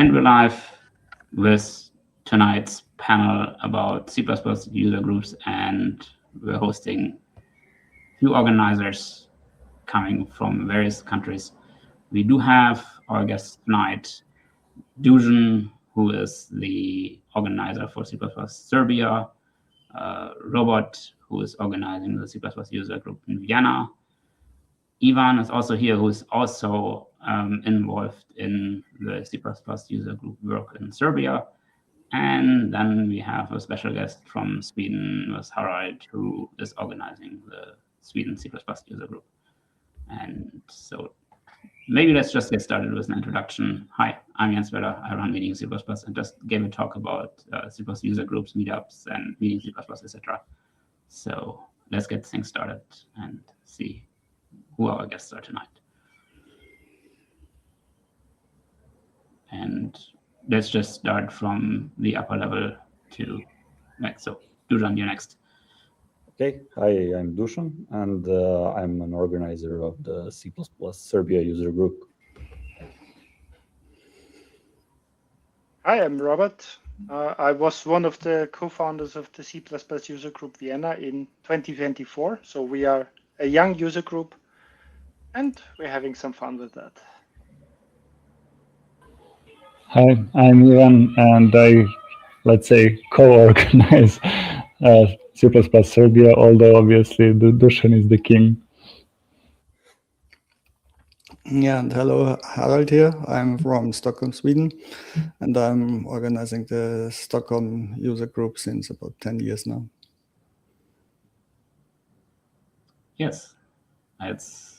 And we're live with tonight's panel about C++ user groups, and we're hosting a few organizers coming from various countries. We do have our guest tonight, Dušan, who is the organizer for C++ Serbia, Robert, who is organizing the C++ user group in Vienna. Ivan is also here, who is also involved in the C++ user group work in Serbia. And then we have a special guest from Sweden, with Harald, who is organizing the Sweden C++ user group. And so maybe let's just get started with an introduction. Hi, I'm Jens Weller. I run Meeting C++ and just gave a talk about C++ user groups, meetups, and Meeting C++, etc. So let's get things started and see who our guests are tonight. And let's just start from the upper level to next. So Dušan, you're next. Okay, hi, I'm Dušan, and I'm an organizer of the C++ Serbia user group. Hi, I'm Robert. I was one of the co-founders of the C++ user group Vienna in 2024. So we are a young user group, and we're having some fun with that. Hi, I'm Ivan, and I, let's say, co-organize C++ Serbia, although obviously Dušan is the king. Yeah, and hello, Harald here. I'm from Stockholm, Sweden, and I'm organizing the Stockholm user group since about 10 years now. Yes, it's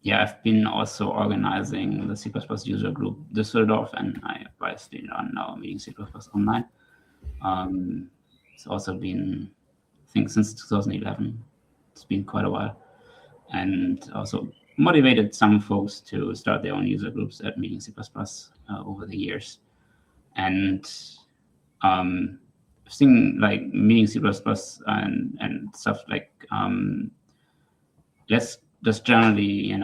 yeah, I've been also organizing the C++ user group Düsseldorf, and I obviously run now Meeting C++ Online. It's also been, I think, since 2011. It's been quite a while, and also motivated some folks to start their own user groups at Meeting C++ over the years. And I've seen like Meeting C++ and stuff like let's just generally,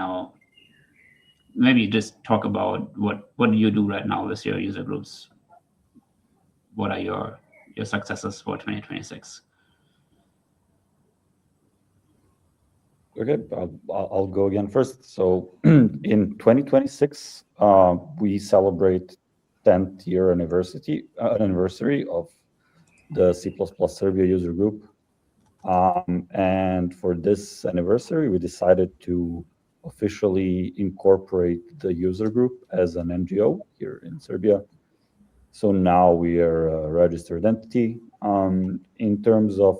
maybe just talk about what do you do right now with your user groups? What are your successes for 2026? Okay, I'll go again first. So in 2026, we celebrate 10th year anniversary of the C++ Serbia user group. And for this anniversary, we decided to officially incorporate the user group as an NGO here in Serbia. So now we are a registered entity. In terms of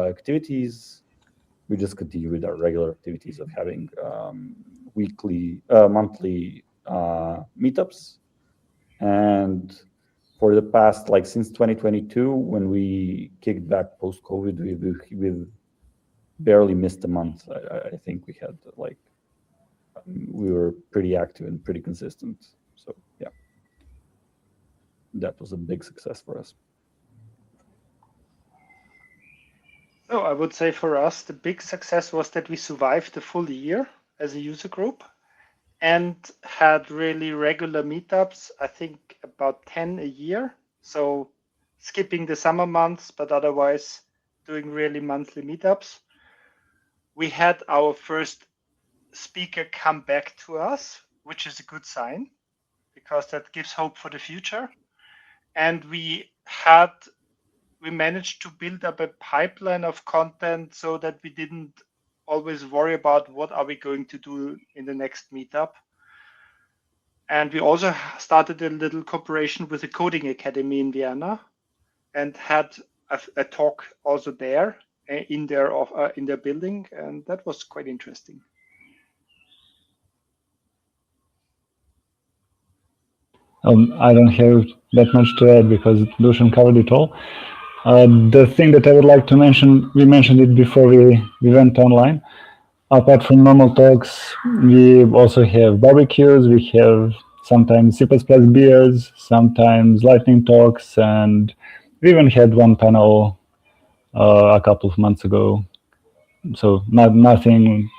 activities, we just continue with our regular activities of having monthly meetups. And for the past, since 2022, when we kicked back post-COVID, we've barely missed a month. I think we had, we were pretty active and pretty consistent. So, yeah, that was a big success for us. So I would say for us, the big success was that we survived the full year as a user group and had really regular meetups, I think about 10 a year. So skipping the summer months, but otherwise doing really monthly meetups. We had our first speaker come back to us, which is a good sign because that gives hope for the future. And we managed to build up a pipeline of content so that we didn't always worry about what are we going to do in the next meetup. And we also started a little cooperation with the Coding Academy in Vienna and had a talk also there in their building, and that was quite interesting. I don't have that much to add because Dušan covered it all. The thing that I would like to mention, we mentioned it before we went online. Apart from normal talks, we also have barbecues. We have sometimes C++ beers, sometimes lightning talks, and we even had one panel a couple of months ago. So nothing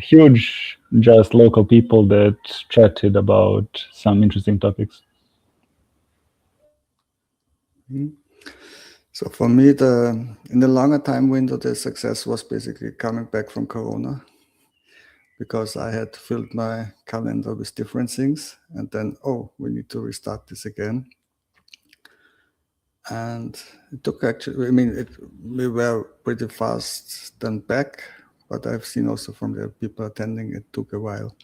huge just local people that chatted about some interesting topics. So for me, in the longer time window, the success was basically coming back from Corona, because I had filled my calendar with different things, and then, we need to restart this again. And it took actually, we were pretty fast then back, but I've seen also from the people attending, it took a while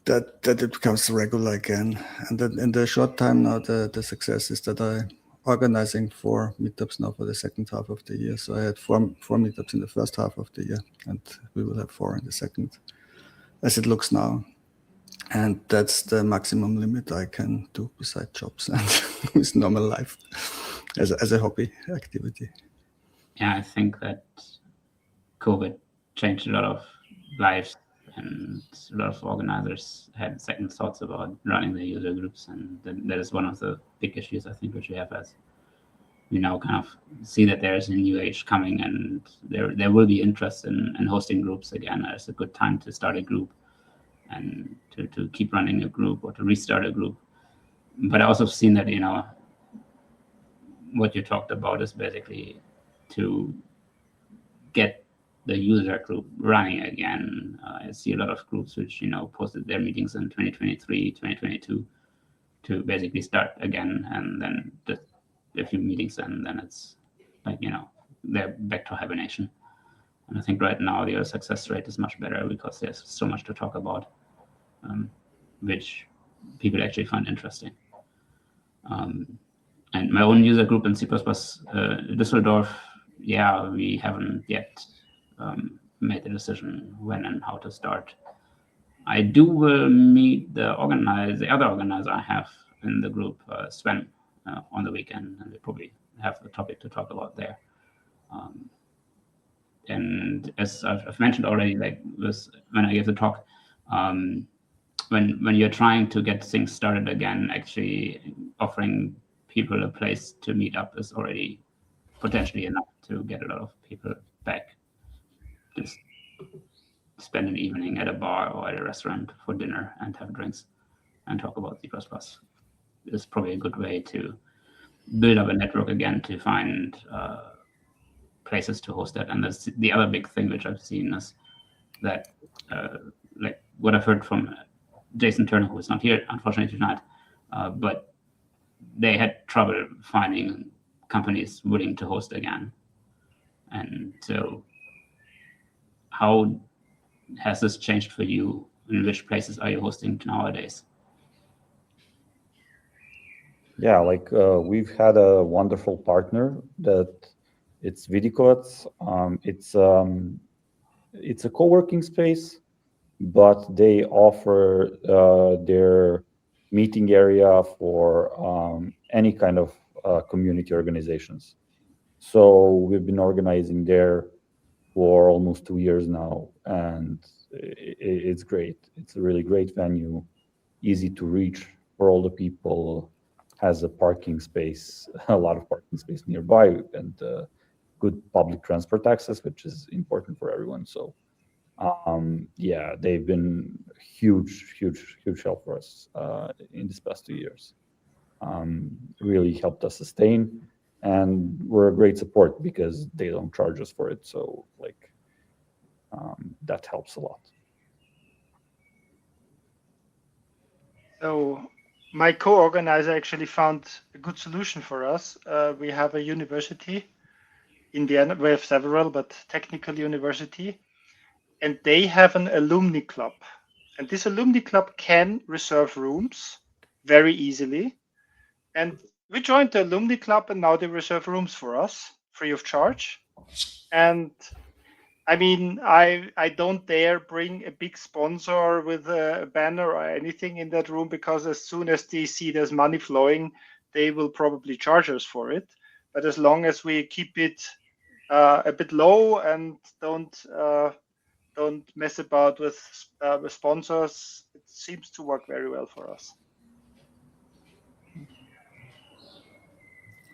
that it becomes regular again. And then in the short time now, the success is that I'm organizing 4 meetups now for the second half of the year. So I had four meetups in the first half of the year, and we will have 4 in the second, as it looks now. And that's the maximum limit I can do beside jobs and with normal life as a hobby activity. Yeah, I think that COVID changed a lot of lives, and a lot of organizers had second thoughts about running their user groups, and that is one of the big issues I think which we have, as we now kind of see that there is a new age coming, and there will be interest in hosting groups again. It's a good time to start a group and to keep running a group or to restart a group. But I also seen that, what you talked about is basically to get the user group running again. I see a lot of groups which, posted their meetings in 2023, 2022 to basically start again, and then just a few meetings, and then it's like, they're back to hibernation. And I think right now the success rate is much better because there's so much to talk about, which people actually find interesting. And my own user group in C++ Düsseldorf, we haven't yet made the decision when and how to start. I will meet the other organizer I have in the group, Sven, on the weekend, and we probably have a topic to talk about there. And as I've mentioned already, like this, when I gave the talk, when you're trying to get things started again, actually offering people a place to meet up is already potentially enough to get a lot of people back. Just spend an evening at a bar or at a restaurant for dinner and have drinks and talk about C++. It's probably a good way to build up a network again, to find places to host that. And that's the other big thing which I've seen is that, like what I've heard from Jason Turner, who is not here, unfortunately tonight, but they had trouble finding companies willing to host again. And so how has this changed for you? In which places are you hosting nowadays? Yeah, we've had a wonderful partner that it's Vidikovac. It's a co-working space, but they offer their meeting area for any kind of community organizations. So we've been organizing there for almost 2 years now, and it's great. It's a really great venue, easy to reach for all the people, has a parking space, a lot of parking space nearby, and good public transport access, which is important for everyone. So they've been huge help for us in these past 2 years. Really helped us sustain, and we're a great support because they don't charge us for it. So that helps a lot. So my co-organizer actually found a good solution for us. We have a university in Vienna. We have several, but technical university, and they have an alumni club. And this alumni club can reserve rooms very easily. And we joined the alumni club, and now they reserve rooms for us free of charge. And I don't dare bring a big sponsor with a banner or anything in that room, because as soon as they see there's money flowing, they will probably charge us for it. But as long as we keep it a bit low and don't mess about with sponsors, it seems to work very well for us.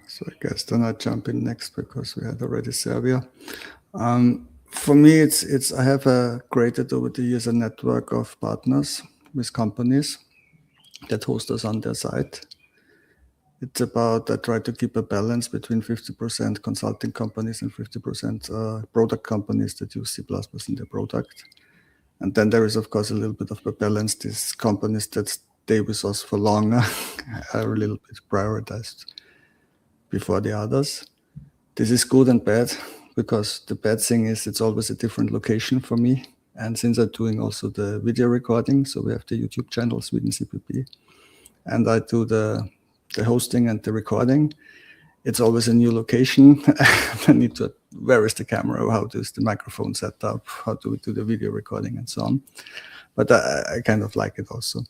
So I guess then I jump in next because we had already Serbia. For me, it's I have created over the years a network of partners with companies that host us on their site. It's about I try to keep a balance between 50% consulting companies and 50% product companies that use C++ in their product. And then there is, of course, a little bit of a balance. These companies that stay with us for longer are a little bit prioritized before the others. This is good and bad, because the bad thing is it's always a different location for me. And since I'm doing also the video recording, so we have the YouTube channel, Sweden CPP, and I do the hosting and the recording, it's always a new location. I need to, where is the camera? How is the microphone set up? How do we do the video recording and so on? But I kind of like it also.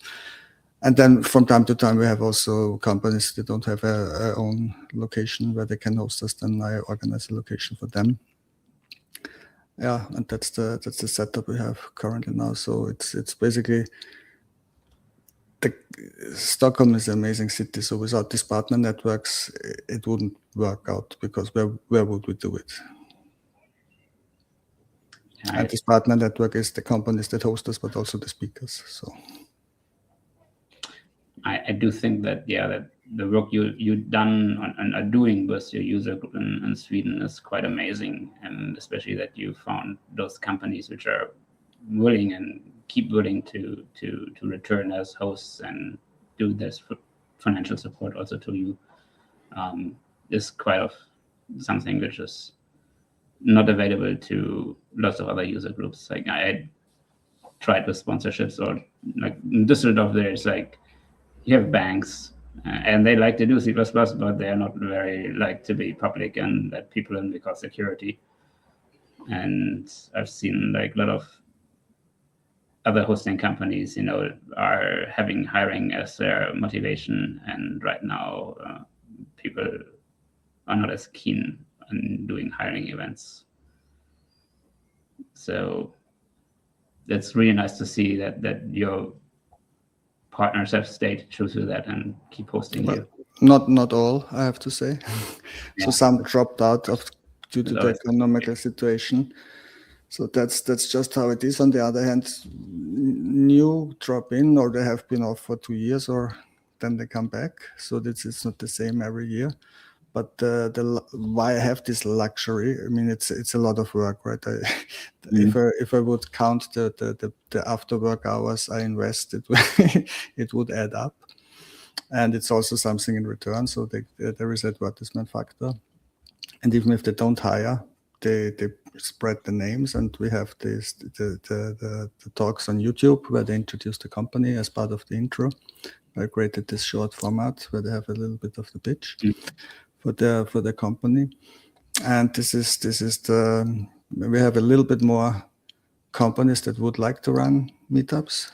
And then from time to time, we have also companies that don't have their own location where they can host us. Then I organize a location for them. Yeah, and that's the setup we have currently now. So it's basically, Stockholm is an amazing city. So without these partner networks, it wouldn't work out, because where would we do it? And this partner network is the companies that host us, but also the speakers. So I do think that that the work you've done and are doing with your user group in Sweden is quite amazing, and especially that you found those companies which are willing and keep willing to return as hosts and do this financial support also to you. Is quite of something which is not available to lots of other user groups. Like I tried with sponsorships, or like in Düsseldorf, there's like, you have banks and they like to do C++, but they are not very like to be public and let people in because security. And I've seen like a lot of other hosting companies, are having hiring as their motivation. And right now, people are not as keen on doing hiring events. So that's really nice to see that your partners have stayed true to that and keep hosting you. Not all, I have to say. Yeah. So some dropped out due to the economical situation. So that's just how it is. On the other hand, new drop in, or they have been off for 2 years, or then they come back. So it's not the same every year. But why I have this luxury, I mean, it's a lot of work, right? If I would count the after work hours I invest, it would add up. And it's also something in return. So there is advertisement factor. And even if they don't hire, they spread the names, and we have the talks on YouTube where they introduce the company as part of the intro. I created this short format where they have a little bit of the pitch for the company. And this is we have a little bit more companies that would like to run meetups.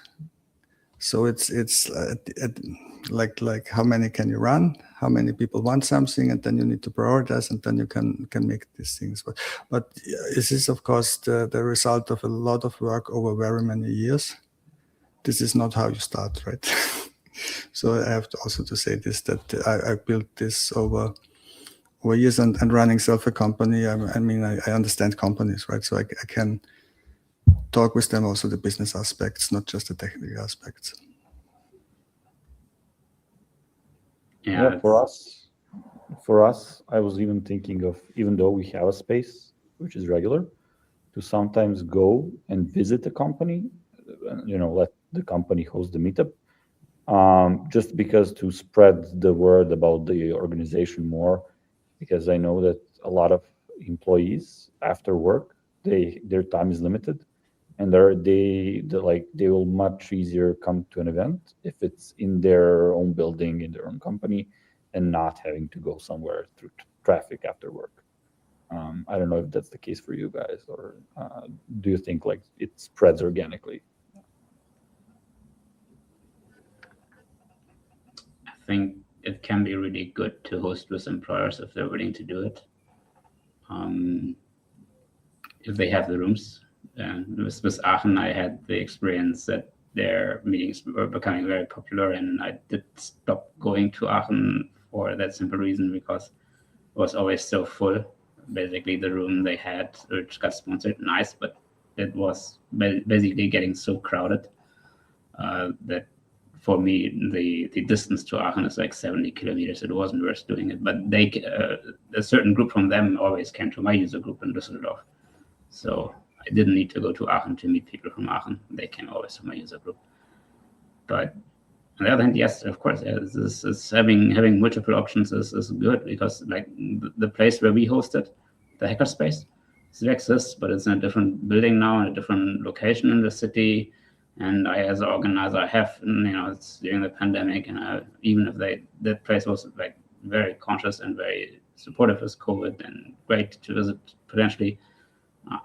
So it's like how many can you run? How many people want something, and then you need to prioritize, and then you can make these things. But this is, of course, the result of a lot of work over very many years. This is not how you start, right? So I have to also to say this, that I built this over years, and running a company. I mean, I understand companies, right? So I can talk with them also the business aspects, not just the technical aspects. Yeah, for us, I was even thinking of, even though we have a space which is regular, to sometimes go and visit the company, let the company host the meetup, just because to spread the word about the organization more, because I know that a lot of employees after work, their time is limited, and they will much easier come to an event if it's in their own building, in their own company, and not having to go somewhere through traffic after work. I don't know if that's the case for you guys, or do you think like it spreads organically? I think it can be really good to host with employers if they're willing to do it. If they have the rooms. With Aachen, I had the experience that their meetings were becoming very popular, and I did stop going to Aachen for that simple reason, because it was always so full. basically the room they had, which got sponsored, nice, but it was basically getting so crowded that for me, the distance to Aachen is like 70 kilometers. It wasn't worth doing it. But they, a certain group from them always came to my user group in Düsseldorf. So I didn't need to go to Aachen to meet people from Aachen. They came always to my user group. But on the other hand, yes, of course, this having multiple options is good, because like the place where we hosted, the hackerspace, still exists, but it's in a different building now, in a different location in the city. And I, as an organizer, have, it's during the pandemic, and even if that place was like very conscious and very supportive with COVID and great to visit potentially,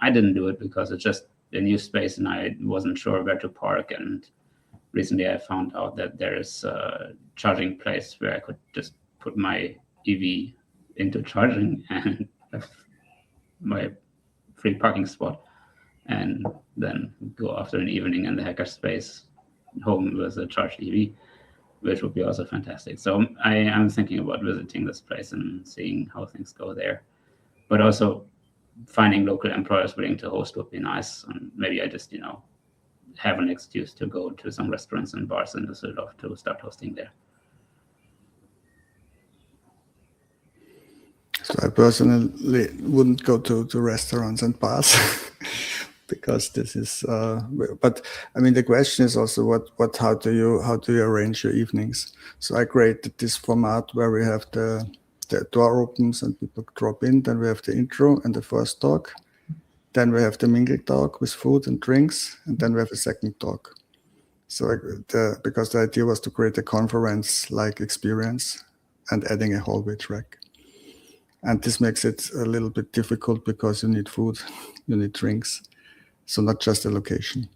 I didn't do it because it's just a new space and I wasn't sure where to park. And recently I found out that there is a charging place where I could just put my EV into charging and have my free parking spot, and then go after an evening in the hackerspace home with a charged EV, which would be also fantastic. So I am thinking about visiting this place and seeing how things go there. But also finding local employers willing to host would be nice. And maybe I just, have an excuse to go to some restaurants and bars in Düsseldorf to start hosting there. So I personally wouldn't go to restaurants and bars because this is. But I mean, the question is also how do you arrange your evenings? So I created this format where we have the door opens and people drop in. Then we have the intro and the first talk. Then we have the mingle talk with food and drinks, and then we have a second talk. So because the idea was to create a conference-like experience and adding a hallway track. And this makes it a little bit difficult because you need food, you need drinks, so not just a location.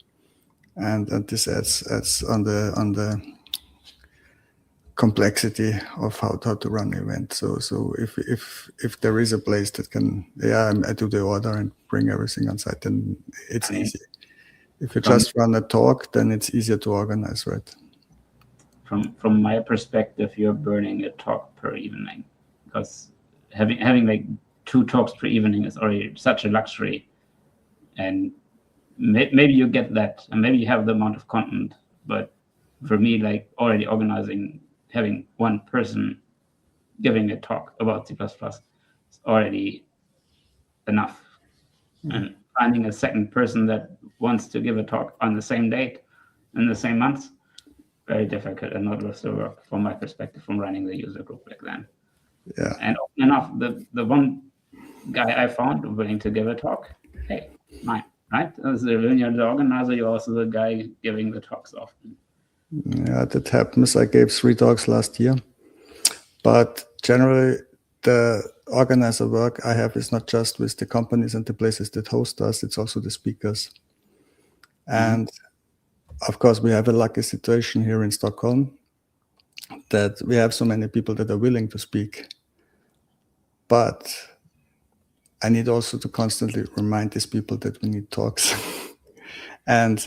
And this adds on the complexity of how to run an event. So if there is a place that can, I do the order and bring everything on site, then it's easy. If you just run a talk, then it's easier to organize, right? From my perspective, you're burning a talk per evening, because having like 2 talks per evening is already such a luxury, and maybe you get that, and maybe you have the amount of content. But for me, like already organizing, having one person giving a talk about C++ is already enough. And finding a second person that wants to give a talk on the same date in the same month, very difficult and not worth the work from my perspective from running the user group back then. Yeah. And often enough, the one guy I found willing to give a talk, hey, mine, right? When you're the organizer, you're also the guy giving the talks often. Yeah, that happens. I gave 3 talks last year, but generally the organizer work I have is not just with the companies and the places that host us, it's also the speakers. And of course, we have a lucky situation here in Stockholm that we have so many people that are willing to speak. But I need also to constantly remind these people that we need talks. And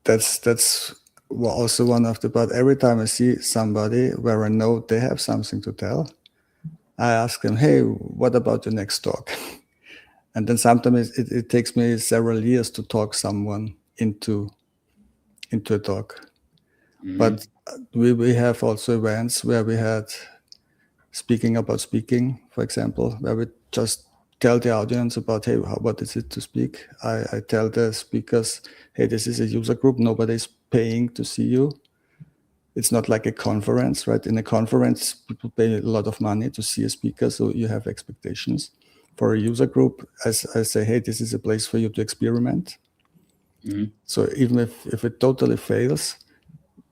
that's also one of the, but every time I see somebody where I know they have something to tell, I ask them, hey, what about your next talk? And then sometimes it takes me several years to talk someone into a talk. But we have also events where we had speaking about speaking, for example, where we just tell the audience about, hey, what is it to speak? I tell the speakers, hey, this is a user group. Nobody's paying to see you. It's not like a conference, right? In a conference, people pay a lot of money to see a speaker, so you have expectations. For a user group, I say, hey, this is a place for you to experiment. So even if it totally fails,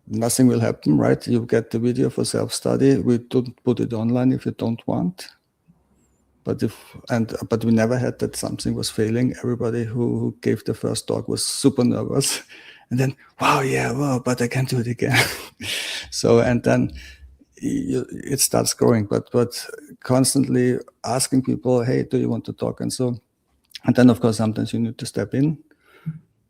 nothing will happen, right? You get the video for self-study. We don't put it online if you don't want. But we never had that something was failing. Everybody who gave the first talk was super nervous. And then, but I can do it again. So, and then it starts growing, but constantly asking people, hey, do you want to talk? And so, and then of course, sometimes you need to step in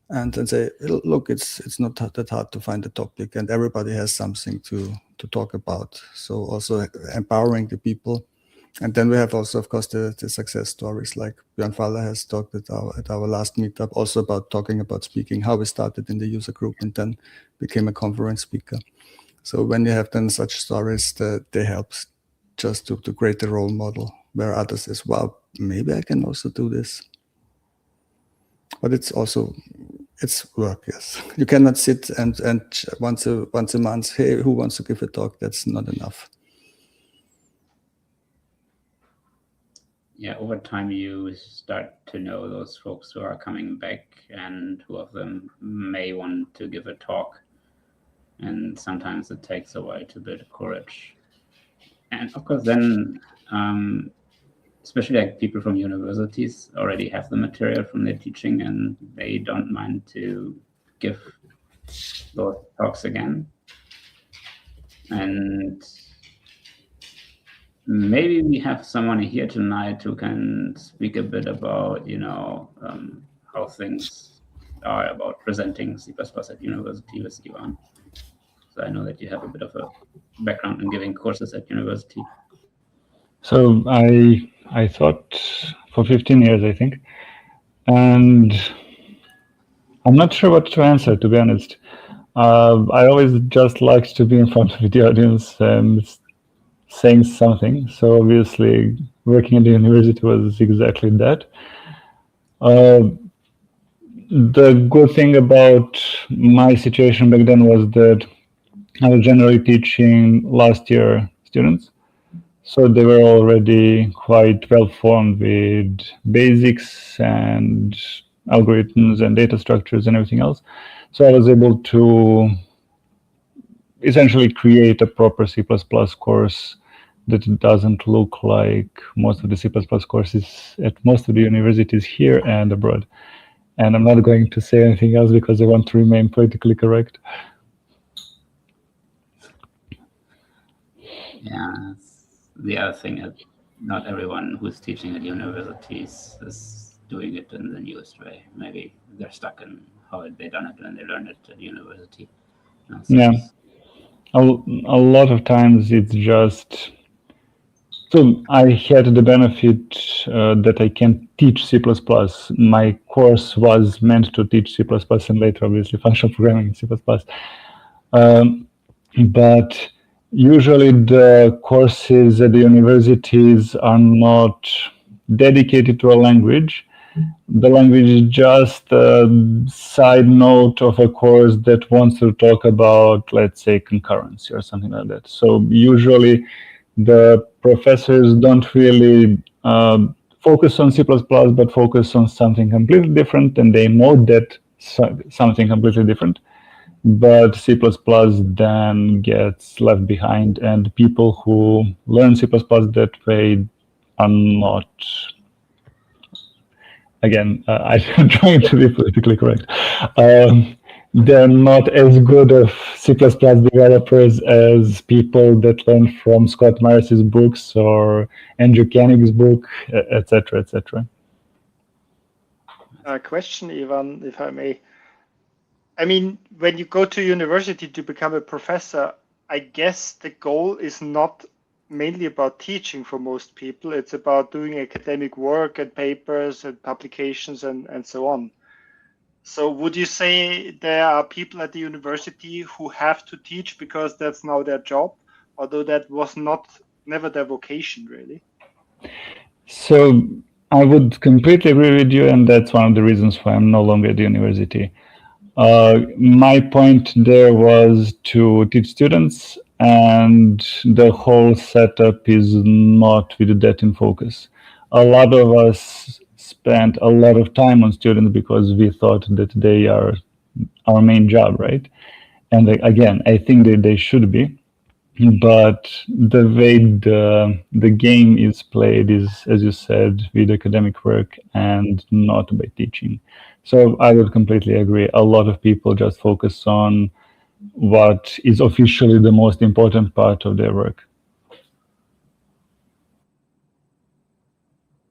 and then say, look, it's not that hard to find a topic, and everybody has something to talk about. So also empowering the people And then we have also, of course, the success stories, like Björn Faller has talked at our last meetup, also about talking about speaking, how we started in the user group and then became a conference speaker. So when you have then such stories, they help just to create a role model where others says, wow, maybe I can also do this. But it's work, yes. You cannot sit and once a month, hey, who wants to give a talk? That's not enough. Yeah, over time you start to know those folks who are coming back and who of them may want to give a talk. And sometimes it takes a while to build courage. And of course, then, especially like people from universities already have the material from their teaching and they don't mind to give those talks again. And maybe we have someone here tonight who can speak a bit about, how things are about presenting C++ at university with Ivan. So I know that you have a bit of a background in giving courses at university. So I taught for 15 years, I think, and I'm not sure what to answer, to be honest. I always just liked to be in front of the audience and saying something. So obviously working at the university was exactly that. The good thing about my situation back then was that I was generally teaching last year students. So they were already quite well formed with basics and algorithms and data structures and everything else. So I was able to essentially create a proper C++ course that doesn't look like most of the C++ courses at most of the universities here and abroad. And I'm not going to say anything else because I want to remain politically correct. Yeah, the other thing is not everyone who's teaching at universities is doing it in the newest way. Maybe they're stuck in how they done it when they learned it at university. Yeah, a lot of times it's just. So I had the benefit that I can teach C++. My course was meant to teach C++ and later, obviously, functional programming in C++. But usually the courses at the universities are not dedicated to a language. The language is just a side note of a course that wants to talk about, let's say, concurrency or something like that. So usually the professors don't really focus on C++, but focus on something completely different, and they know that something completely different. But C++ then gets left behind, and people who learn C++ that way are not. Again, I'm trying to be politically correct. They're not as good of C++ developers as people that learn from Scott Morris's books or Andrew Koenig's book, etc., etc. A question, Ivan, if I may. I mean, when you go to university to become a professor, I guess the goal is not mainly about teaching for most people. It's about doing academic work and papers and publications and so on. So would you say there are people at the university who have to teach because that's now their job, although that was never their vocation, really? So I would completely agree with you, and that's one of the reasons why I'm no longer at the university. My point there was to teach students, and the whole setup is not with that in focus. A lot of us spent a lot of time on students because we thought that they are our main job, right? And again, I think that they should be, but the way the game is played is, as you said, with academic work and not by teaching. So I would completely agree. A lot of people just focus on what is officially the most important part of their work.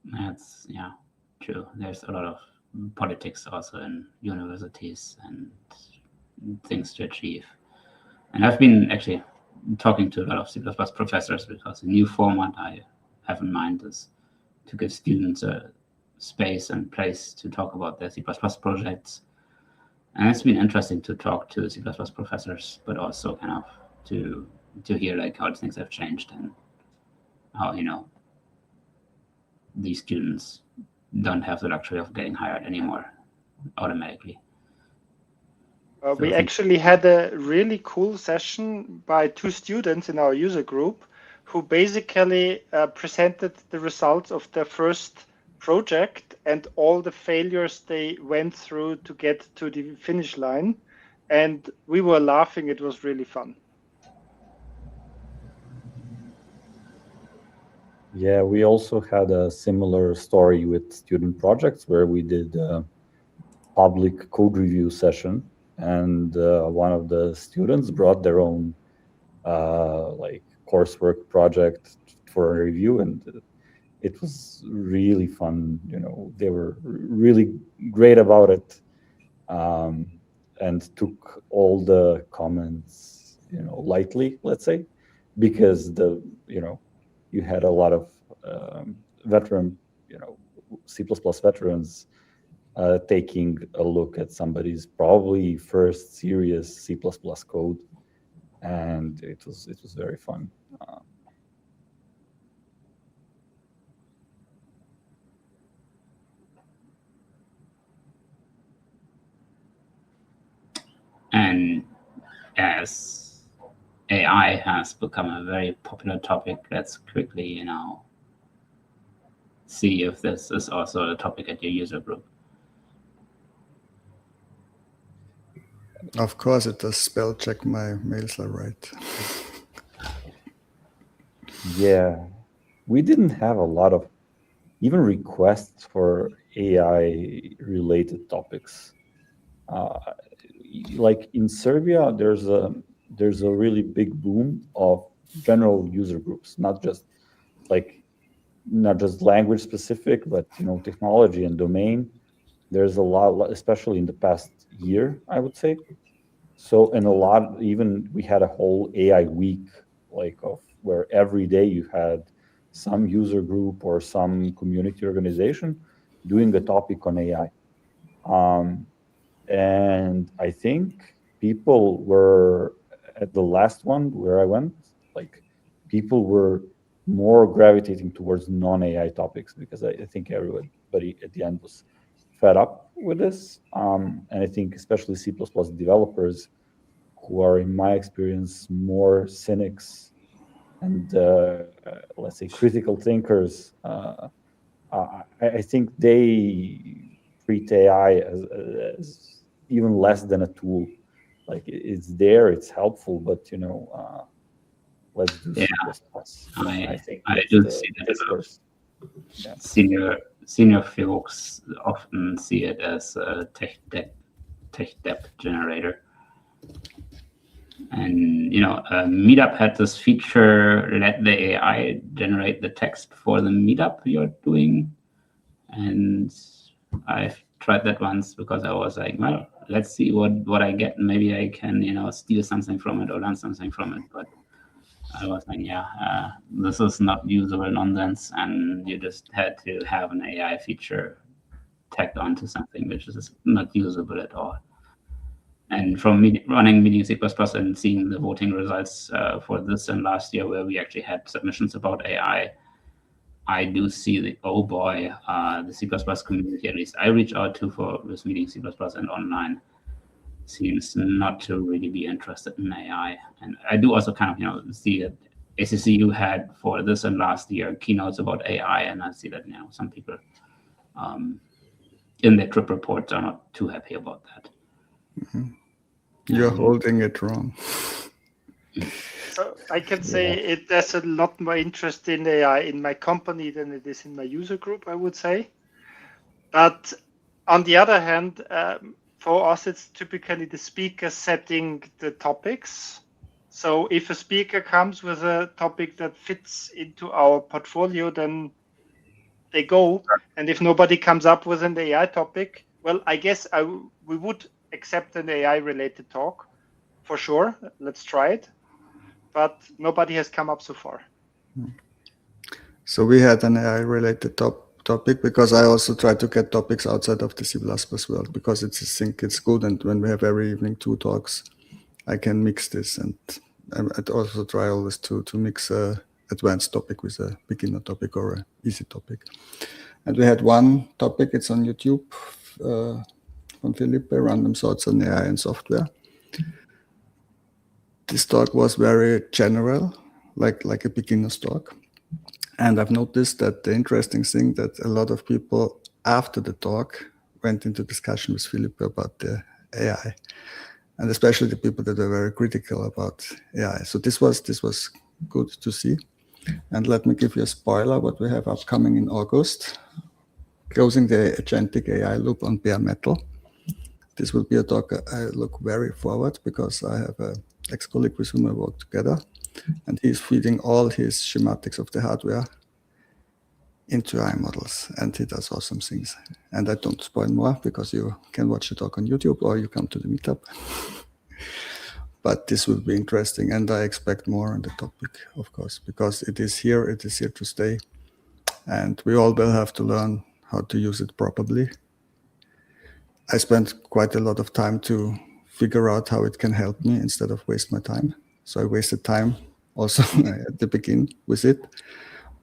That's, yeah, true. There's a lot of politics also in universities and things to achieve. And I've been actually talking to a lot of C++ professors because the new format, I have in mind is to give students a space and place to talk about their C++ projects. And it's been interesting to talk to C++ professors, but also kind of to hear like how things have changed and how, these students don't have the luxury of getting hired anymore automatically. We actually had a really cool session by 2 students in our user group who basically presented the results of their first project and all the failures they went through to get to the finish line. And we were laughing. It was really fun. Yeah, we also had a similar story with student projects where we did a public code review session, and one of the students brought their own like coursework project for a review, and it was really fun. They were really great about it, and took all the comments lightly, let's say, because you had a lot of veteran, C++ veterans taking a look at somebody's probably first serious C++ code, and it was very fun. And as AI has become a very popular topic, let's quickly, see if this is also a topic at your user group. Of course, it does spell check my mails are right. Yeah, we didn't have a lot of even requests for AI-related topics. Like in Serbia, there's a really big boom of general user groups, not just language specific, but technology and domain. There's a lot, especially in the past year, I would say. So, and even we had a whole AI week, where every day you had some user group or some community organization doing a topic on AI. And I think people were, at the last one where I went, people were more gravitating towards non-AI topics, because I think everybody at the end was fed up with this. And I think especially C++ developers, who are, in my experience, more cynics and, let's say, critical thinkers, I think they treat AI as even less than a tool. Like, it's there, it's helpful, but let's do C++. I think I do see that. Yeah. Senior folks often see it as a tech debt generator. And Meetup had this feature, let the AI generate the text for the meetup you're doing. And I've tried that once because I was like, well, let's see what I get. Maybe I can, steal something from it or learn something from it. But I was like, this is not usable nonsense. And you just had to have an AI feature tagged onto something which is not usable at all. And from running Meeting C++ and seeing the voting results for this and last year, where we actually had submissions about AI, I do see the C++ community, at least I reach out to for this Meeting C++ and online, seems not to really be interested in AI. And I do also kind of, see that ACCU had for this and last year keynotes about AI, and I see that some people in their trip reports are not too happy about that. Mm-hmm. You're holding it wrong. So I can say there's a lot more interest in AI in my company than it is in my user group, I would say. But on the other hand, for us, it's typically the speaker setting the topics. So if a speaker comes with a topic that fits into our portfolio, then they go. And if nobody comes up with an AI topic, well, I guess we would accept an AI-related talk for sure. Let's try it. But nobody has come up so far. So we had an AI-related topic because I also try to get topics outside of the C++ world because I think it's good. And when we have every evening 2 talks, I can mix this. And I'd also try always to mix a advanced topic with a beginner topic or an easy topic. And we had one topic, it's on YouTube, from Felipe, Random Thoughts on AI and Software. This talk was very general, like a beginner's talk. And I've noticed that the interesting thing that a lot of people after the talk went into discussion with Felipe about the AI, and especially the people that were very critical about AI. So this was good to see. And let me give you a spoiler what we have upcoming in August, closing the agentic AI loop on bare metal. This will be a talk I look very forward because I have an ex-colleague with whom I work together, and he's feeding all his schematics of the hardware into AI models, and he does awesome things. And I don't spoil more because you can watch the talk on YouTube or you come to the meetup. But this will be interesting, and I expect more on the topic, of course, because it is here to stay, and we all will have to learn how to use it properly. I spent quite a lot of time to figure out how it can help me instead of waste my time. So I wasted time also at the beginning with it.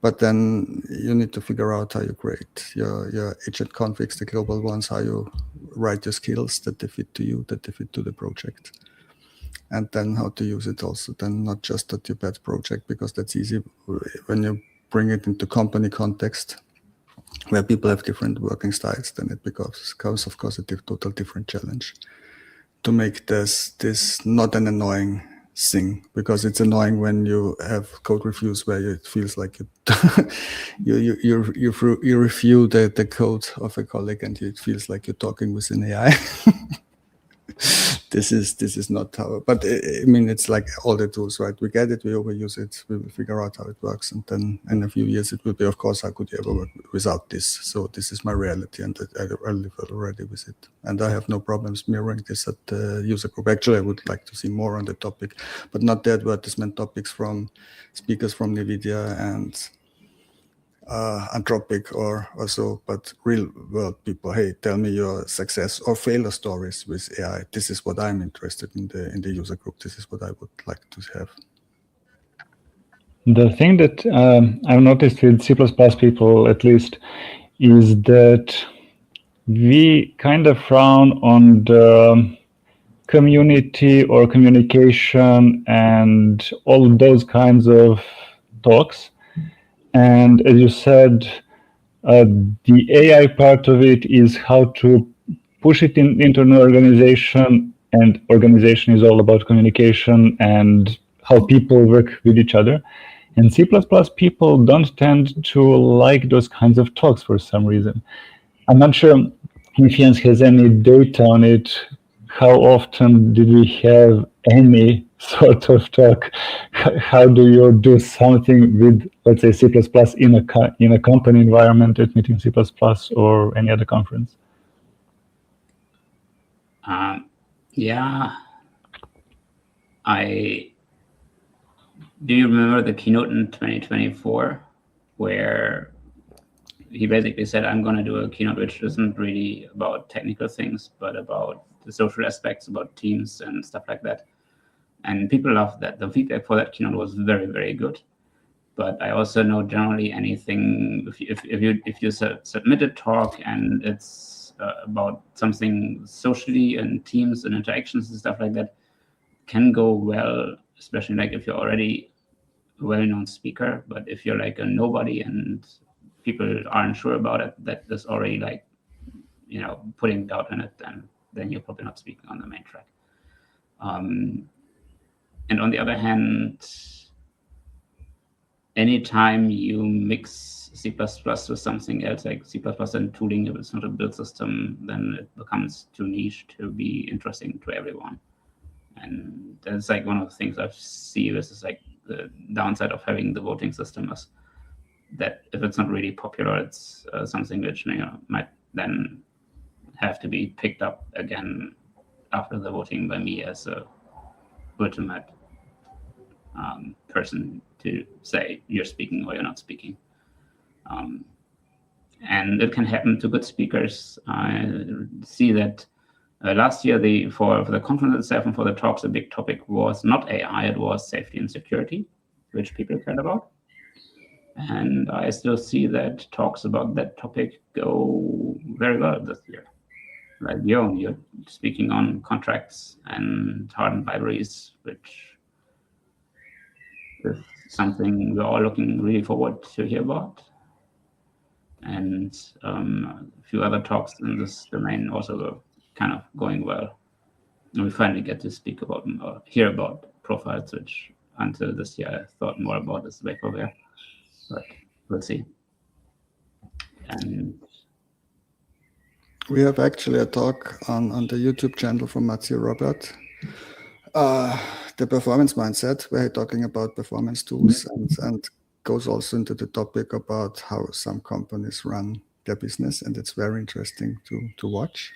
But then you need to figure out how you create your agent configs, the global ones, how you write your skills that they fit to you, that they fit to the project. And then how to use it also, then not just at your pet project, because that's easy. When you bring it into company context, where people have different working styles, then it becomes, of course, a total different challenge to make this not an annoying thing, because it's annoying when you have code reviews where it feels like you review the code of a colleague and it feels like you're talking with an AI. This is not how, but I mean, it's like all the tools, right? We get it, we overuse it, we will figure out how it works, and then in a few years it will be, of course, how could you ever work without this? So this is my reality, and I live already with it, and I have no problems mirroring this at the user group. Actually, I would like to see more on the topic, but not the advertisement topics from speakers from NVIDIA and Anthropic or so, but real world people. Hey, tell me your success or failure stories with AI. This is what I'm interested in the user group. This is what I would like to have. The thing that I've noticed with C++ people, at least, is that we kind of frown on the community or communication and all those kinds of talks. And as you said, the AI part of it is how to push it into an organization, and organization is all about communication and how people work with each other. And C++ people don't tend to like those kinds of talks for some reason. I'm not sure if Jens has any data on it. How often did we have any sort of talk? How do you do something with, let's say, C++ in a company environment at Meeting C++ or any other conference? Yeah. Do you remember the keynote in 2024 where he basically said, I'm going to do a keynote which isn't really about technical things, but about the social aspects, about teams and stuff like that. And people loved that. The feedback for that keynote was very, very good. But I also know generally anything, if you submit a talk and it's about something socially and teams and interactions and stuff like that, can go well, especially like if you're already a well-known speaker. But if you're like a nobody and people aren't sure about it, that is already like, putting doubt in it, then you're probably not speaking on the main track. And on the other hand, anytime you mix C++ with something else, like C++ and tooling, if it's not a build system, then it becomes too niche to be interesting to everyone. And that's like one of the things I see. This is like the downside of having the voting system is that if it's not really popular, it's something which might then have to be picked up again after the voting by me as a legitimate person to say you're speaking or you're not speaking. And it can happen to good speakers. I see that last year, for the conference itself and for the talks, a big topic was not AI, it was safety and security, which people cared about. And I still see that talks about that topic go very well this year. Like Bjorn, you're speaking on contracts and hardened libraries, which is something we're all looking really forward to hear about. And a few other talks in this domain also were kind of going well. And we finally get to speak about or hear about profiles, which until this year I thought more about as vaporware, but we'll see. And we have actually a talk on the YouTube channel from Matthew Robert, the performance mindset, where he's talking about performance tools and goes also into the topic about how some companies run their business, and it's very interesting to watch.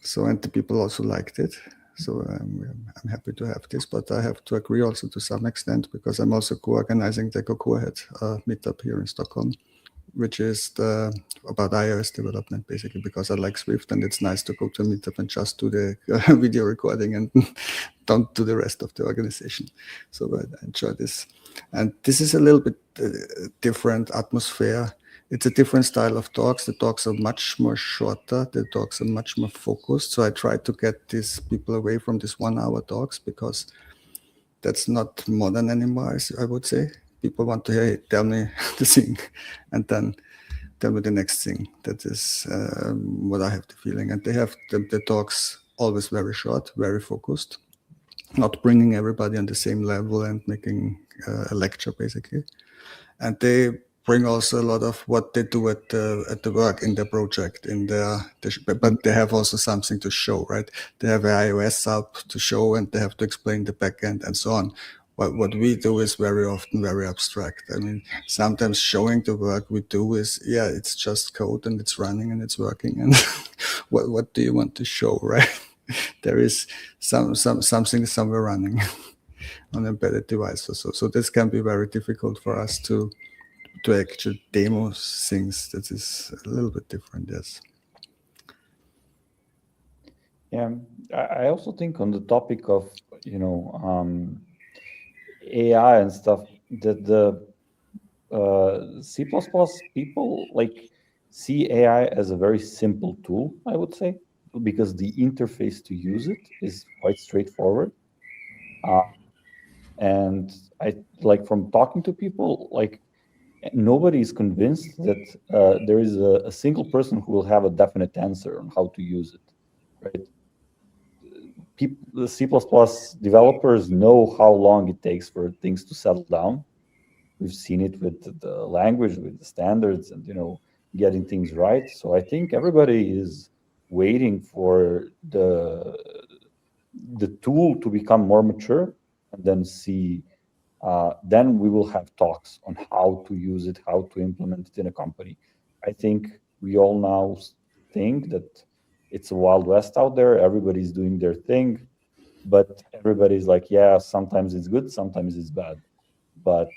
So, and the people also liked it. So I'm happy to have this, but I have to agree also to some extent, because I'm also co-organizing the Cocoahead meetup here in Stockholm, which is about iOS development, basically, because I like Swift, and it's nice to go to a meetup and just do the video recording and don't do the rest of the organization. So I enjoy this. And this is a little bit different atmosphere. It's a different style of talks. The talks are much more shorter. The talks are much more focused. So I try to get these people away from these 1 hour talks, because that's not modern anymore, I would say. People want to hear, hey, tell me the thing, and then tell me the next thing. That is what I have the feeling. And they have the talks always very short, very focused, not bringing everybody on the same level and making a lecture, basically. And they bring also a lot of what they do at the work in their project, but they have also something to show, right? They have an iOS app to show, and they have to explain the backend and so on. What we do is very often very abstract. I mean, sometimes showing the work we do is, yeah, it's just code and it's running and it's working. And what do you want to show, right? There is something somewhere running on an embedded device or so. So this can be very difficult for us to actually demo things. That is a little bit different, yes. Yeah, I also think on the topic of, AI and stuff, that the C++ people see AI as a very simple tool, I would say, because the interface to use it is quite straightforward. And I from talking to people, nobody is convinced that there is a single person who will have a definite answer on how to use it, right? The C++ developers know how long it takes for things to settle down. We've seen it with the language, with the standards, and getting things right. So I think everybody is waiting for the tool to become more mature, and then then we will have talks on how to use it, how to implement it in a company. I think we all now think that it's a Wild West out there. Everybody's doing their thing, but everybody's like, yeah, sometimes it's good, sometimes it's bad. But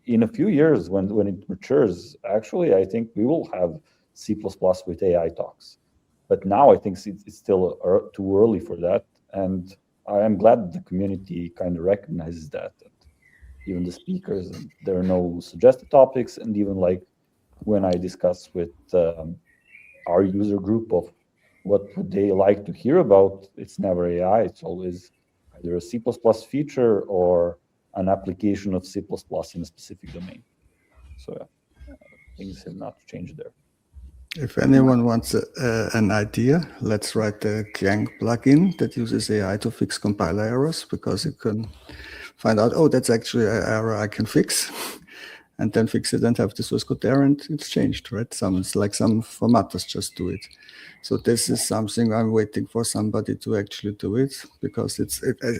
in a few years, when it matures, actually, I think we will have C++ with AI talks. But now I think it's still too early for that. And I am glad that the community kind of recognizes that even the speakers, there are no suggested topics. And even when I discuss with our user group of what would they like to hear about, it's never AI. It's always either a C++ feature or an application of C++ in a specific domain. So yeah, things have not changed there. If anyone wants an idea, let's write a Clang plugin that uses AI to fix compiler errors, because you can find out, oh, that's actually an error I can fix. And then fix it and have the source code there, and it's changed, right? Some formatters just do it. So this is something I'm waiting for somebody to actually do it, because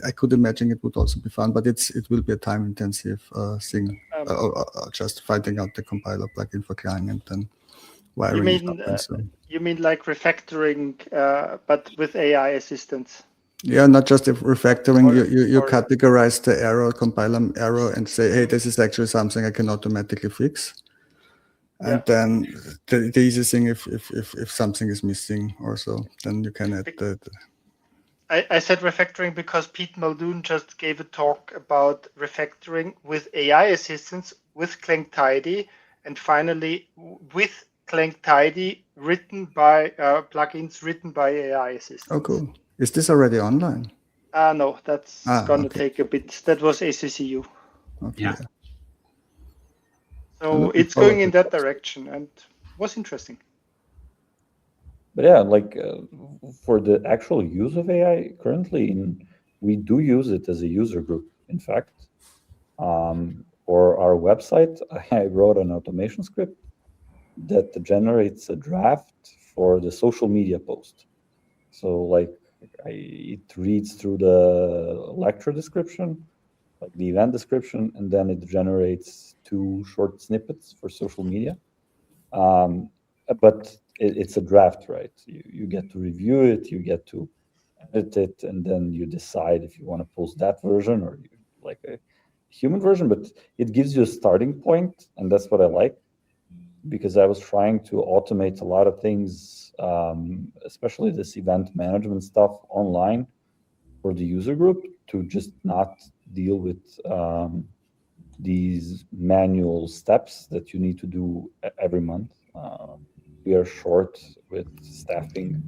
I could imagine it would also be fun, but it will be a time-intensive thing. Just finding out the compiler plugin for Clang and then wiring it up and so on. You mean like refactoring, but with AI assistance? Yeah, not just if refactoring, you Or- categorize the error, compiler error, and say, hey, this is actually something I can automatically fix. And then the easiest thing, if something is missing or so, then you can add the I said refactoring because Pete Muldoon just gave a talk about refactoring with AI assistance, with Clang Tidy, and finally with Clang Tidy written by plugins written by AI assistants. Oh, cool. Is this already online? No, that's going to okay. take a bit. That was ACCU. Okay. Yeah. So it's going in that direction and was interesting. But yeah, like for the actual use of AI currently, we do use it as a user group. In fact, for our website, I wrote an automation script that generates a draft for the social media post. So like it reads through the lecture description, like the event description, and then it generates 2 short snippets for social media. But it's a draft, right? You get to review it, you get to edit it, and then you decide if you want to post that version or you like a human version. But it gives you a starting point, and that's what I like, because I was trying to automate a lot of things, especially this event management stuff online for the user group, to just not deal with these manual steps that you need to do every month. We are short with staffing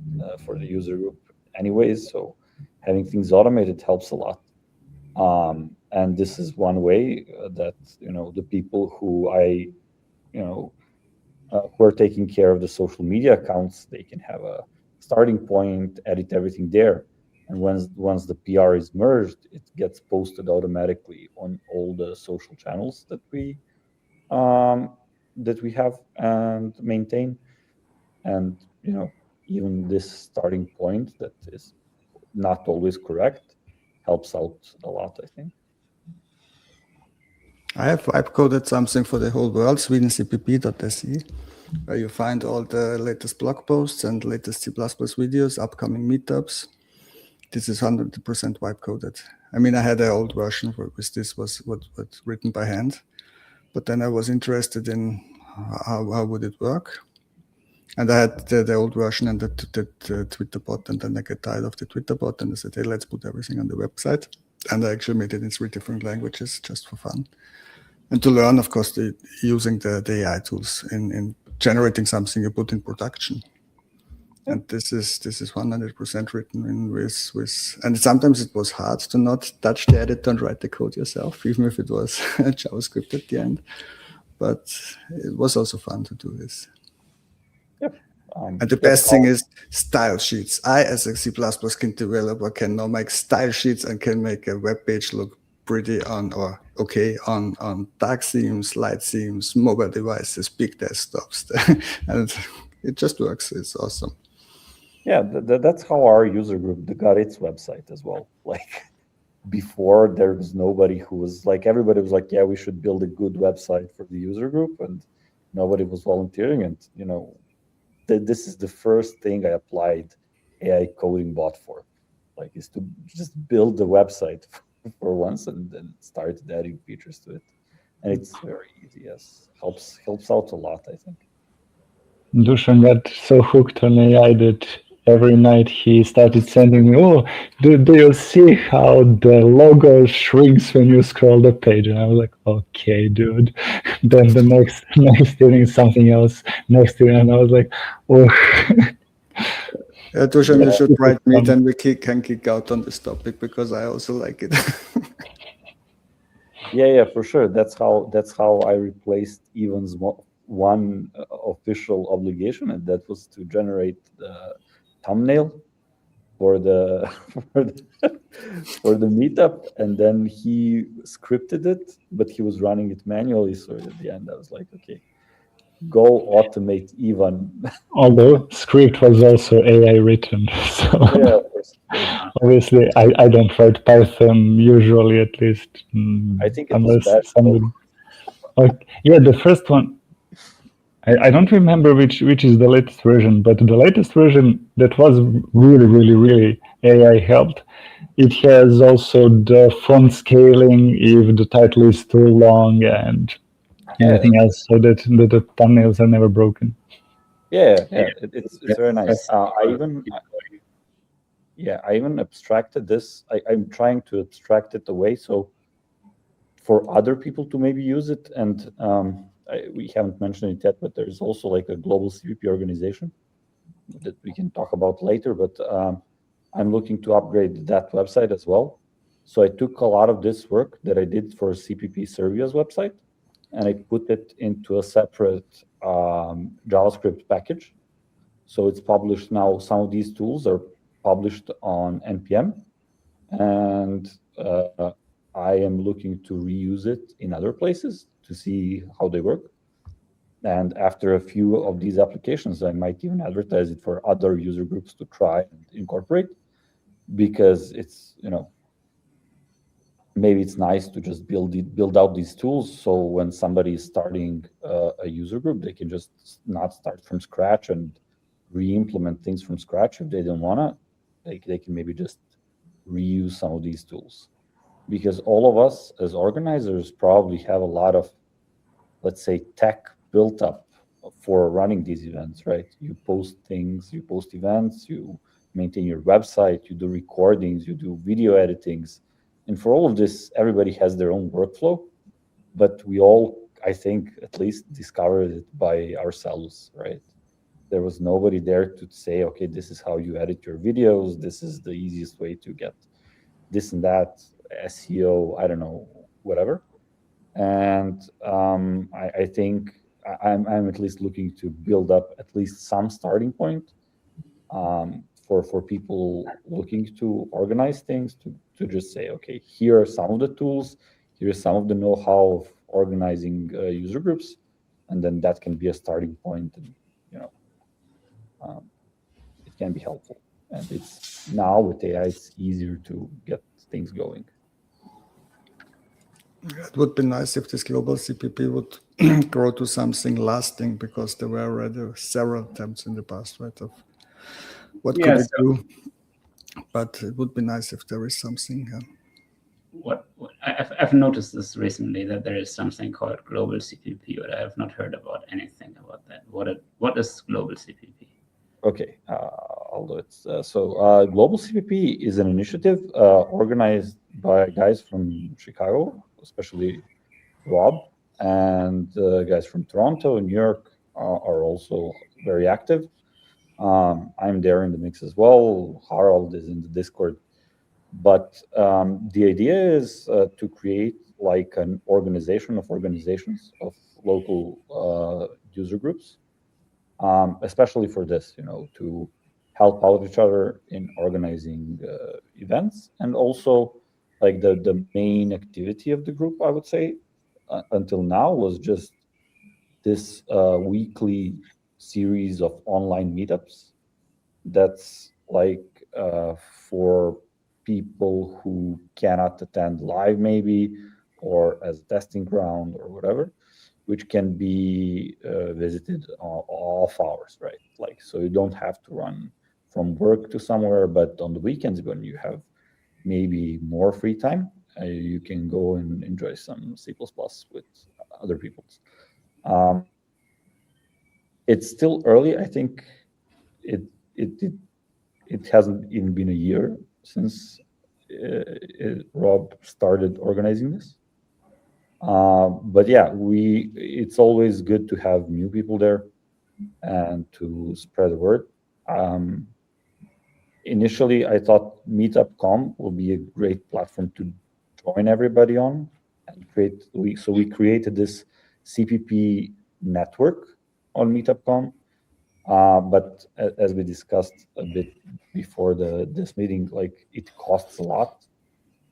for the user group anyways, so having things automated helps a lot. And this is one way that, the people who who are taking care of the social media accounts, they can have a starting point, edit everything there. And once the PR is merged, it gets posted automatically on all the social channels that we have and maintain. And even this starting point that is not always correct helps out a lot, I think. I have vibe coded something for the whole world, swedencpp.se, where you find all the latest blog posts and latest C++ videos, upcoming meetups. This is 100% vibe coded. I mean, I had an old version which this was written by hand, but then I was interested in how would it work. And I had the old version and the Twitter bot, and then I got tired of the Twitter bot, and I said, hey, let's put everything on the website. And I actually made it in 3 different languages just for fun. And to learn, of course, using the AI tools in generating something you put in production. And this is 100% written in with, and sometimes it was hard to not touch the editor and write the code yourself, even if it was JavaScript at the end. But it was also fun to do this. Yep. And the best thing is style sheets. I, as a C++ Kint developer, can now make style sheets and can make a web page look pretty on dark themes, light themes, mobile devices, big desktops, and it just works. It's awesome. Yeah, that's how our user group got its website as well. Like before, there was nobody who was like, everybody was like, yeah, we should build a good website for the user group, and nobody was volunteering. And this is the first thing I applied AI coding bot for, like, is to just build the website for once and then start adding features to it. And it's very easy. Yes, helps out a lot, I think. Dušan got so hooked on AI that every night he started sending me, do you see how the logo shrinks when you scroll the page? And I was like, okay, dude. Then the next evening something else. Next evening, and I was like, oh. Dušan, you should write me, then we can kick out on this topic, because I also like it. Yeah, for sure. That's how I replaced Ivan's one official obligation, and that was to generate the thumbnail for the for the meetup. And then he scripted it, but he was running it manually. So at the end, I was like, okay, go automate Ivan. Although script was also AI written, so Yeah, of course. Obviously I don't write Python usually, at least. I think it was bad. Yeah, the first one. I don't remember which is the latest version, but the latest version that was really AI helped. It has also the font scaling if the title is too long and everything else, so that the thumbnails are never broken. It's very nice. I even abstracted this. I'm trying to abstract it away so for other people to maybe use it. And we haven't mentioned it yet, but there's also like a global CPP organization that we can talk about later. But I'm looking to upgrade that website as well. So I took a lot of this work that I did for CPP Serbia's website, and I put it into a separate JavaScript package. So it's published now. Some of these tools are published on NPM, and I am looking to reuse it in other places to see how they work. And after a few of these applications, I might even advertise it for other user groups to try and incorporate, because it's, maybe it's nice to just build out these tools. So when somebody is starting a user group, they can just not start from scratch and re-implement things from scratch. If they don't wanna, they can maybe just reuse some of these tools. Because all of us as organizers probably have a lot of, let's say, tech built up for running these events, right? You post things, you post events, you maintain your website, you do recordings, you do video editings. And for all of this, everybody has their own workflow, but we all, I think, at least discovered it by ourselves, right? There was nobody there to say, okay, this is how you edit your videos. This is the easiest way to get this and that, SEO, I don't know, whatever. And I think I'm at least looking to build up at least some starting point for people looking to organize things, to just say, okay, here are some of the tools, here is some of the know-how of organizing user groups, and then that can be a starting point, and it can be helpful. And it's now with AI, it's easier to get things going. It would be nice if this global CPP would grow to something lasting, because there were already several attempts in the past, right, of what could it do. But it would be nice if there is something. What I've noticed this recently, that there is something called global CPP, but I have not heard about anything about that. What is global CPP? Okay, I'll do it. So Global CPP is an initiative organized by guys from Chicago, especially Rob, and guys from Toronto and New York are also very active. I'm there in the mix as well. Harald is in the Discord. But the idea is to create like an organization of organizations of local user groups. Especially for this, to help out each other in organizing events, and also like the main activity of the group, I would say, until now was just this weekly series of online meetups. That's like for people who cannot attend live, maybe, or as a testing ground or whatever, which can be visited off hours, right? Like, so you don't have to run from work to somewhere, but on the weekends when you have maybe more free time, you can go and enjoy some C++ with other people. It's still early. I think it hasn't even been a year since Rob started organizing this. But yeah, it's always good to have new people there and to spread the word. Initially, I thought Meetup.com will be a great platform to join everybody on and we created this CPP network on Meetup.com. But as we discussed a bit before this meeting, like, it costs a lot.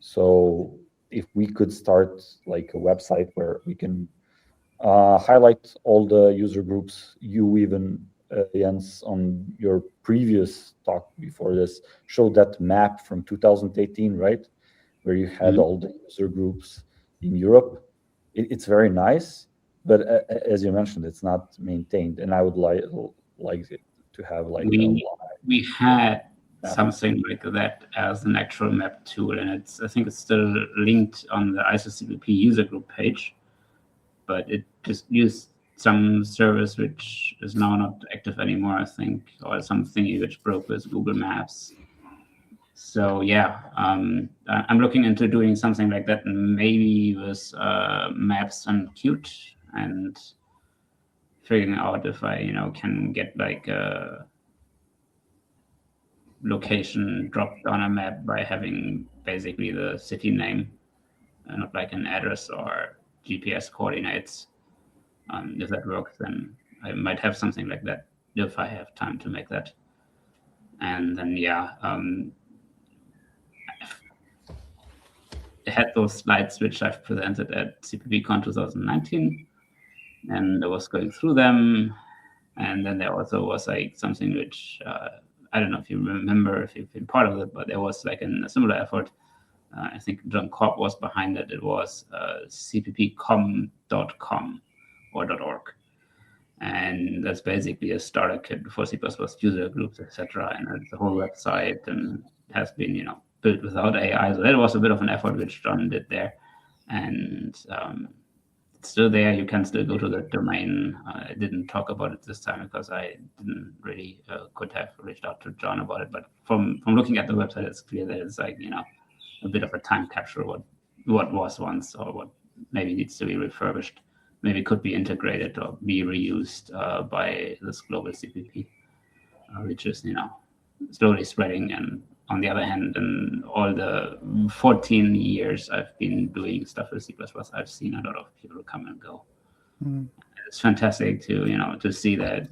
So if we could start like a website where we can highlight all the user groups, you even, Jens, on your previous talk before this, showed that map from 2018, right? Where you had all the user groups in Europe. It's very nice, but as you mentioned, it's not maintained, and I would like it to have like we had something like that as an actual map tool, and I think it's still linked on the ISOCPP user group page, but it just used some service which is now not active anymore, I think, or something which broke with Google Maps. So yeah, I'm looking into doing something like that, maybe with Maps and Qt, and figuring out if I can get like a location dropped on a map by having basically the city name, not like an address or GPS coordinates. If that works, then I might have something like that if I have time to make that. And then yeah, I had those slides which I've presented at CPPCon 2019, and I was going through them. And then there also was like something which I don't know if you remember, if you've been part of it, but there was like a similar effort. I think John Cobb was behind it. It was cppcom.com or .org. And that's basically a starter kit for C++ user groups, etc. And it's the whole website, and it has been, built without AI. So that was a bit of an effort which John did there. And it's still there. You can still go to the domain. I didn't talk about it this time because I didn't really could have reached out to John about it. But from looking at the website, it's clear that it's like, a bit of a time capsule, what was once, or what maybe needs to be refurbished, maybe could be integrated or be reused by this global CPP, which is, slowly spreading. And on the other hand, in all the 14 years I've been doing stuff with C++, I've seen a lot of people come and go. It's fantastic to see that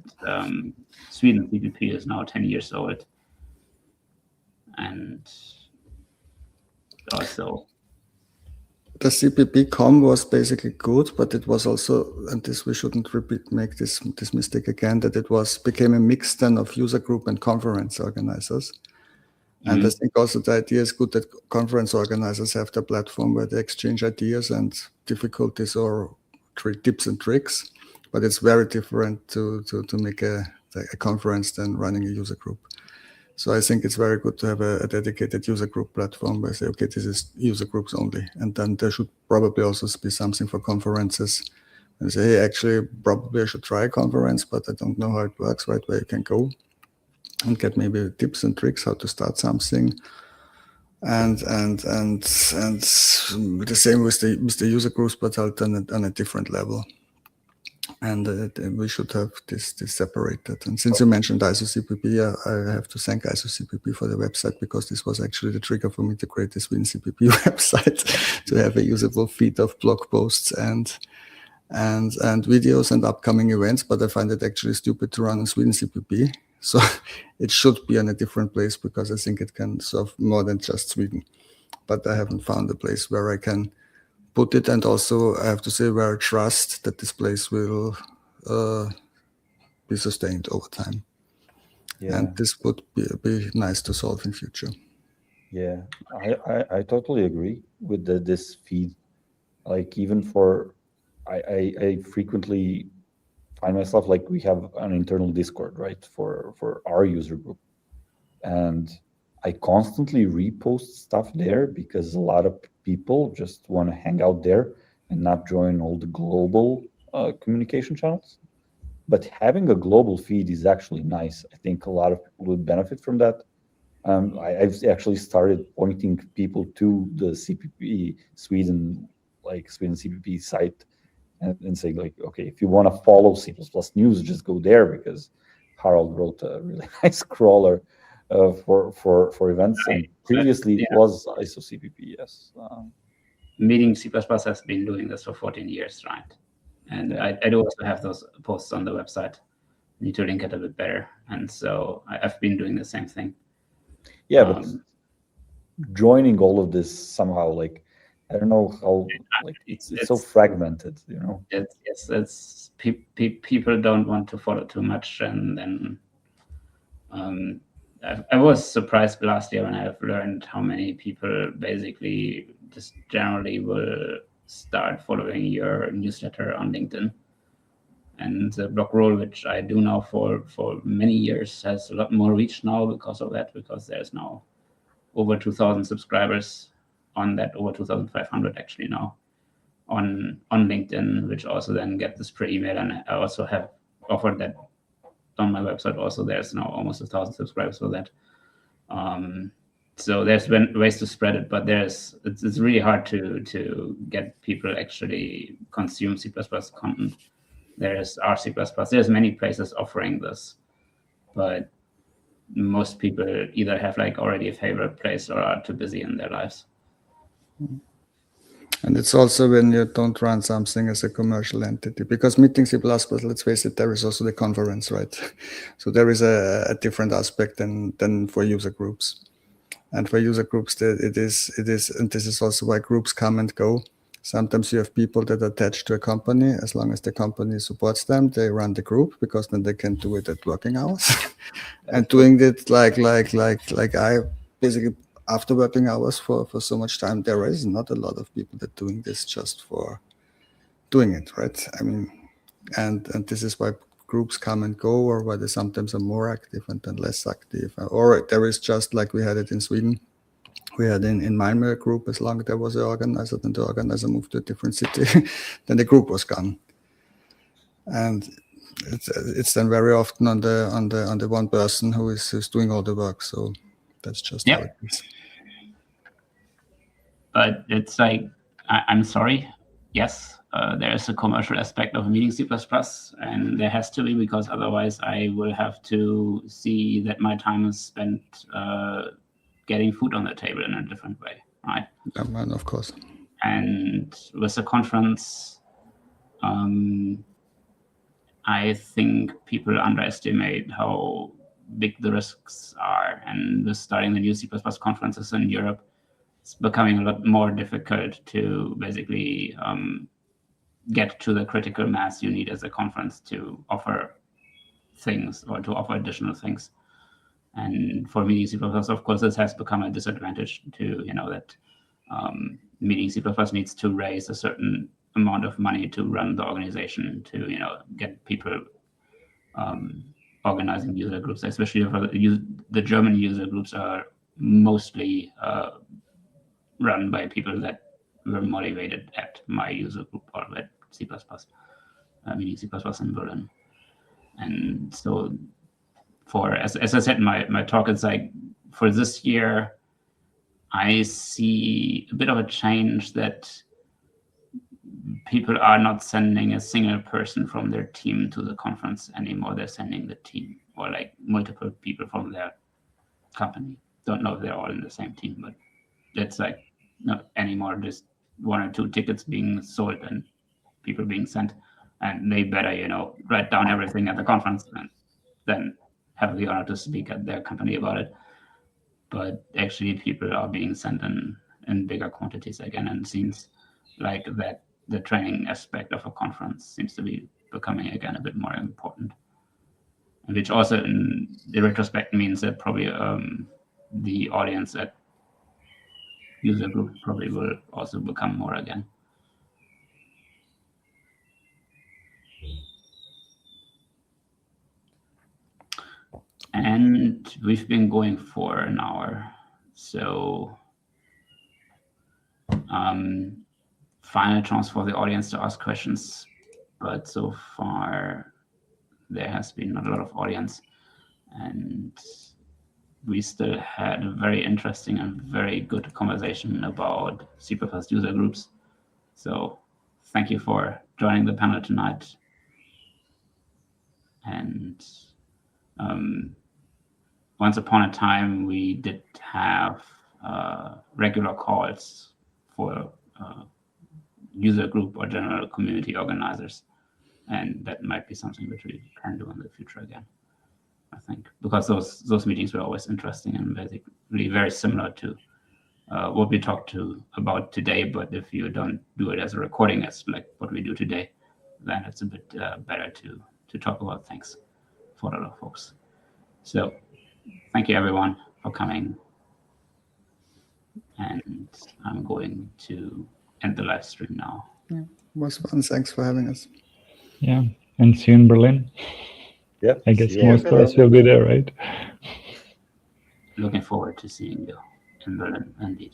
Sweden CPP is now 10 years old. And also the CPP.com was basically good, but it was also, and this we shouldn't make this mistake again, that it became a mix then of user group and conference organizers. And I think also the idea is good that conference organizers have their platform where they exchange ideas and difficulties or tips and tricks, but it's very different to make a conference than running a user group. So I think it's very good to have a dedicated user group platform where I say, okay, this is user groups only. And then there should probably also be something for conferences. And say, hey, actually, probably I should try a conference, but I don't know how it works, right? Where you can go and get maybe tips and tricks how to start something. And the same with the user groups, but on a different level. And we should have this separated. And since you mentioned ISOCPP, I have to thank ISOCPP for the website, because this was actually the trigger for me to create this Sweden CPP website, to have a usable feed of blog posts and videos and upcoming events. But I find it actually stupid to run on Sweden CPP. So it should be in a different place, because I think it can serve more than just Sweden. But I haven't found a place where I can put it, and also I have to say where I trust that this place will be sustained over time. Yeah. And this would be nice to solve in future. Yeah, I totally agree with this feed. Like, even for I frequently find myself, like, we have an internal Discord, right, for our user group, and I constantly repost stuff there because a lot of people just want to hang out there and not join all the global communication channels. But having a global feed is actually nice. I think a lot of people would benefit from that. I've actually started pointing people to the CPP Sweden, like Sweden CPP site, and saying, like, okay, if you want to follow C++ news, just go there, because Harald wrote a really nice crawler for events, and previously it was ISOCPP, yes. Meeting C++ has been doing this for 14 years, right? And I do also have those posts on the website. Need to link it a bit better, and so I've been doing the same thing. Yeah, but joining all of this somehow, like, I don't know how, like, it's so fragmented, It's people don't want to follow too much, and then I was surprised last year when I've learned how many people basically just generally will start following your newsletter on LinkedIn. And the blog roll, which I do now for many years, has a lot more reach now because of that, because there's now over 2,000 subscribers on that, over 2,500 actually now on LinkedIn, which also then get this per email. And I also have offered that on my website also. There's now almost 1,000 subscribers for that. So there's been ways to spread it, but it's really hard to get people actually consume C++ content. There's RC++. There's many places offering this, but most people either have like already a favorite place or are too busy in their lives. And it's also when you don't run something as a commercial entity, because meeting C++, let's face it, there is also the conference, right? So there is a different aspect than for user groups. And for user groups, it is, and this is also why groups come and go. Sometimes you have people that are attached to a company. As long as the company supports them, they run the group, because then they can do it at working hours. And doing it like I basically after working hours for so much time, there is not a lot of people that are doing this just for doing it, right? I mean, and this is why groups come and go, or why they sometimes are more active and then less active. Or there is just like we had it in Sweden. We had in Malmö a group. As long as there was an organizer, then the organizer moved to a different city, then the group was gone. And it's then very often on the one person who's doing all the work. So that's just how it is. But it's like, I'm sorry. Yes, there is a commercial aspect of meeting C++, and there has to be, because otherwise I will have to see that my time is spent getting food on the table in a different way, right? Yeah, man, of course. And with the conference, I think people underestimate how big the risks are. And with starting the new C++ conferences in Europe, it's becoming a lot more difficult to basically get to the critical mass you need as a conference to offer things or to offer additional things. And for meeting C++, of course, this has become a disadvantage to, that meeting C++ needs to raise a certain amount of money to run the organization, to, get people organizing user groups, especially for the German user groups are mostly run by people that were motivated at my user group or at C++, meaning C++ in Berlin. And so as I said in my talk, it's like for this year, I see a bit of a change that people are not sending a single person from their team to the conference anymore. They're sending the team or like multiple people from their company. Don't know if they're all in the same team, but it's like not anymore just 1 or 2 tickets being sold and people being sent, and they better write down everything at the conference and then have the honor to speak at their company about it. But actually people are being sent in bigger quantities again, and it seems like that the training aspect of a conference seems to be becoming again a bit more important, which also in the retrospect means that probably the audience at user group probably will also become more again. And we've been going for an hour, so final chance for the audience to ask questions, but so far there has been not a lot of audience, and we still had a very interesting and very good conversation about C++ user groups. So thank you for joining the panel tonight. And once upon a time, we did have regular calls for user group or general community organizers. And that might be something that we can do in the future again, I think, because those meetings were always interesting and basically very similar to what we talked about today. But if you don't do it as a recording, as like what we do today, then it's a bit better to talk about things for a lot of folks. So thank you everyone for coming. And I'm going to end the live stream now. Yeah, it was fun. Thanks for having us. Yeah, And see you in Berlin. Yeah, I guess see you most of us will be there, right? Looking forward to seeing you in Berlin, indeed.